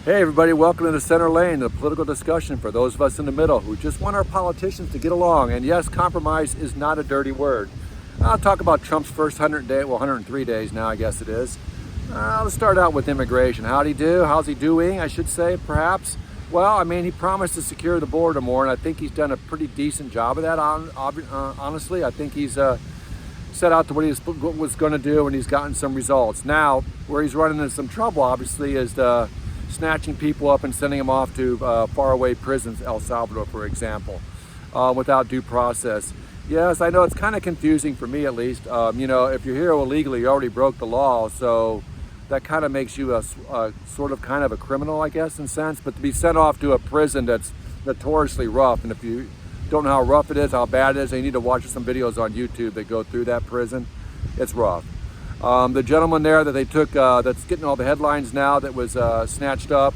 Hey everybody, welcome to the Center Lane, the political discussion for those of us in the middle who just want our politicians to get along. And yes, compromise is not a dirty word. I'll talk about Trump's first 103 days now, I guess it is. Let's start out with immigration. How'd he do? How's he doing, I should say, perhaps? Well, I mean, he promised to secure the border more, and I think he's done a pretty decent job of that, honestly. I think he's set out to what he was going to do, and he's gotten some results. Now, where he's running into some trouble, obviously, is the snatching people up and sending them off to faraway prisons, El Salvador, for example, without due process. Yes, I know it's kind of confusing for me, at least. You know, if you're here illegally, you already broke the law, so that kind of makes you a sort of kind of a criminal, I guess, in a sense. But to be sent off to a prison that's notoriously rough, and if you don't know how rough it is, how bad it is, and you need to watch some videos on YouTube that go through that prison, it's rough. The gentleman there that they took, that's getting all the headlines now, that was snatched up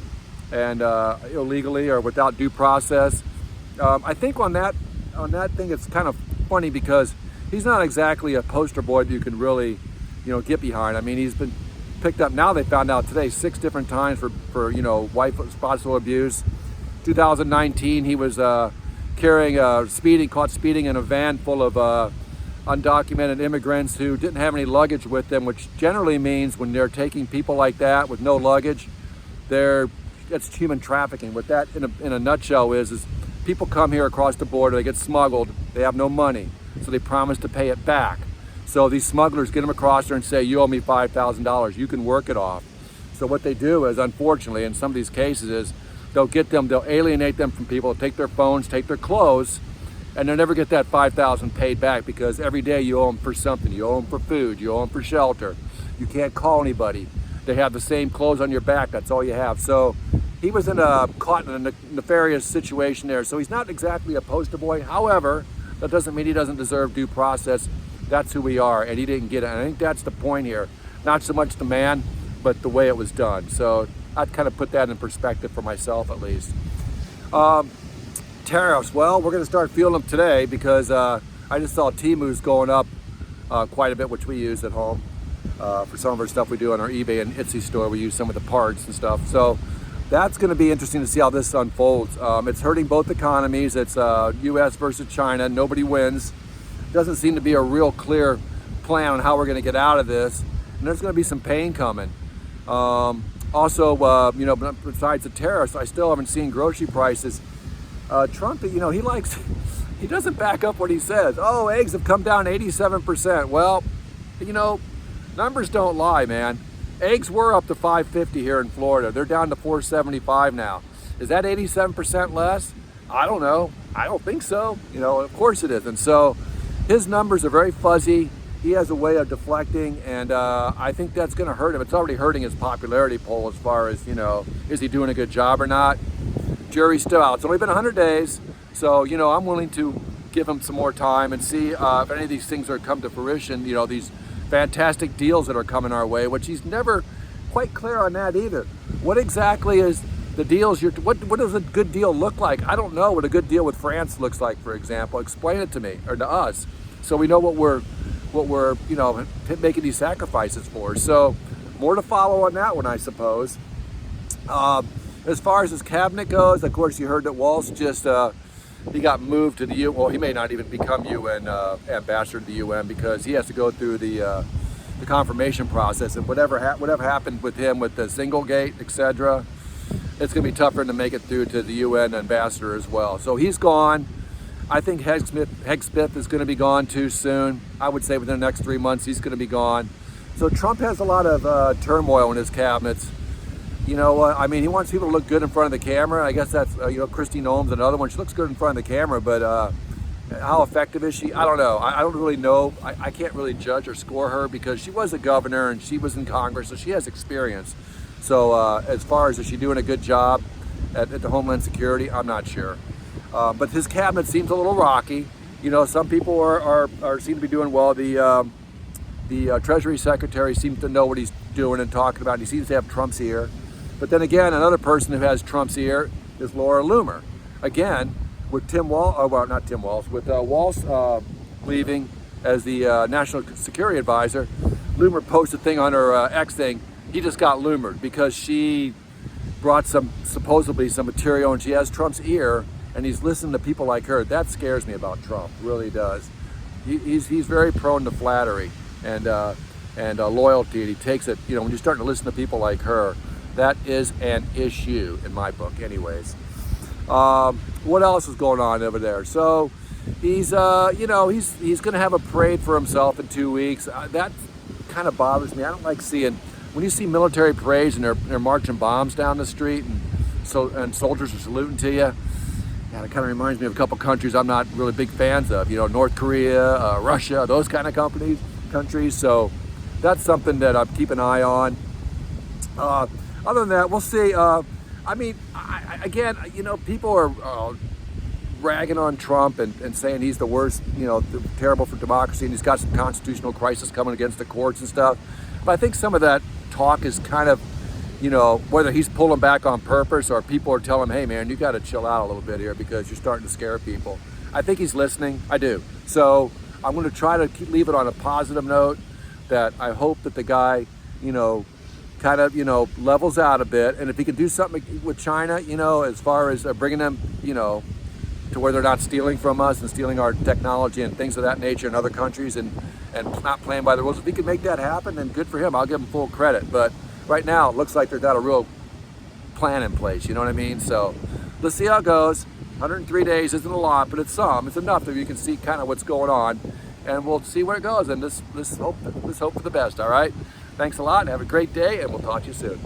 and illegally or without due process. I think on that thing, it's kind of funny because he's not exactly a poster boy that you can really, get behind. I mean, he's been picked up. Now they found out today 6 different times for wife spousal abuse. 2019, he was caught speeding in a van full of undocumented immigrants who didn't have any luggage with them, which generally means when they're taking people like that with no luggage, that's human trafficking. What that in a nutshell is people come here across the border, they get smuggled, they have no money, so they promise to pay it back. So these smugglers get them across there and say, you owe me $5,000, you can work it off. So what they do is, unfortunately, in some of these cases, is they'll alienate them from people, take their phones, take their clothes, and they'll never get that $5,000 paid back, because every day you owe them for something. You owe them for food, you owe them for shelter. You can't call anybody. They have the same clothes on your back, that's all you have. So he was caught in a nefarious situation there. So he's not exactly a poster boy. However, that doesn't mean he doesn't deserve due process. That's who we are, and he didn't get it. And I think that's the point here. Not so much the man, but the way it was done. So I'd kind of put that in perspective for myself, at least. Tariffs, well, we're going to start feeling them today because I just saw Temu's going up quite a bit, which we use at home for some of our stuff we do on our eBay and Etsy store. We use some of the parts and stuff. So that's going to be interesting to see how this unfolds. It's hurting both economies. It's U.S. versus China. Nobody wins. Doesn't seem to be a real clear plan on how we're going to get out of this. And there's going to be some pain coming. Also, besides the tariffs, I still haven't seen grocery prices. Trump, he doesn't back up what he says. Oh, eggs have come down 87%. Well, numbers don't lie, man. Eggs were up to $5.50 here in Florida. They're down to $4.75 now. Is that 87% less? I don't know. I don't think so. Of course it isn't. So his numbers are very fuzzy. He has a way of deflecting, and I think that's going to hurt him. It's already hurting his popularity poll as far as, is he doing a good job or not? Jury's still out. It's only been 100 days, so I'm willing to give him some more time and see if any of these things are come to fruition. These fantastic deals that are coming our way, which he's never quite clear on that either. What exactly is the deals? What does a good deal look like? I don't know what a good deal with France looks like, for example. Explain it to me or to us, so we know what we're making these sacrifices for. So more to follow on that one, I suppose. As far as his cabinet goes, of course, you heard that Walz just, he got moved to the UN. Well, he may not even become UN ambassador to the UN because he has to go through the confirmation process. And whatever happened with him with the Singlegate, etc., it's going to be tougher to make it through to the UN ambassador as well. So he's gone. I think Hegseth is going to be gone too soon. I would say within the next 3 months, he's going to be gone. So Trump has a lot of turmoil in his cabinets. He wants people to look good in front of the camera. I guess that's, Kristi Noem's another one. She looks good in front of the camera, but how effective is she? I don't know. I don't really know. I can't really judge or score her because she was a governor and she was in Congress, so she has experience. So as far as is she doing a good job at the Homeland Security, I'm not sure. But his cabinet seems a little rocky. Some people seem to be doing well. The Treasury Secretary seems to know what he's doing and talking about. He seems to have Trump's ear. But then again, another person who has Trump's ear is Laura Loomer. Again, with with Walz leaving as the National Security Advisor, Loomer posted a thing on her X thing. He just got Loomered because she brought supposedly some material and she has Trump's ear and he's listening to people like her. That scares me about Trump, really does. He's very prone to flattery and loyalty, and he takes it, when you're starting to listen to people like her, that is an issue in my book anyways. What else is going on over there? So he's going to have a parade for himself in 2 weeks. That kind of bothers me. I don't like seeing, when you see military parades and they're marching bombs down the street and soldiers are saluting to you. Yeah, it kind of reminds me of a couple countries I'm not really big fans of, North Korea, Russia, those kind of countries. So that's something that I'm keeping an eye on. Other than that, we'll see. Again, people are ragging on Trump and saying he's the worst, terrible for democracy, and he's got some constitutional crisis coming against the courts and stuff. But I think some of that talk is kind of, whether he's pulling back on purpose or people are telling him, hey man, you got to chill out a little bit here because you're starting to scare people. I think he's listening. I do. So I'm going to try to leave it on a positive note, that I hope that the guy, kind of, levels out a bit. And if he can do something with China, as far as bringing them, to where they're not stealing from us and stealing our technology and things of that nature in other countries and not playing by the rules. If he can make that happen, then good for him. I'll give him full credit. But right now, it looks like they've got a real plan in place. You know what I mean? So let's see how it goes. 103 days isn't a lot, but it's some. It's enough that you can see kind of what's going on. And we'll see where it goes. And let's hope for the best, all right? Thanks a lot and have a great day, and we'll talk to you soon.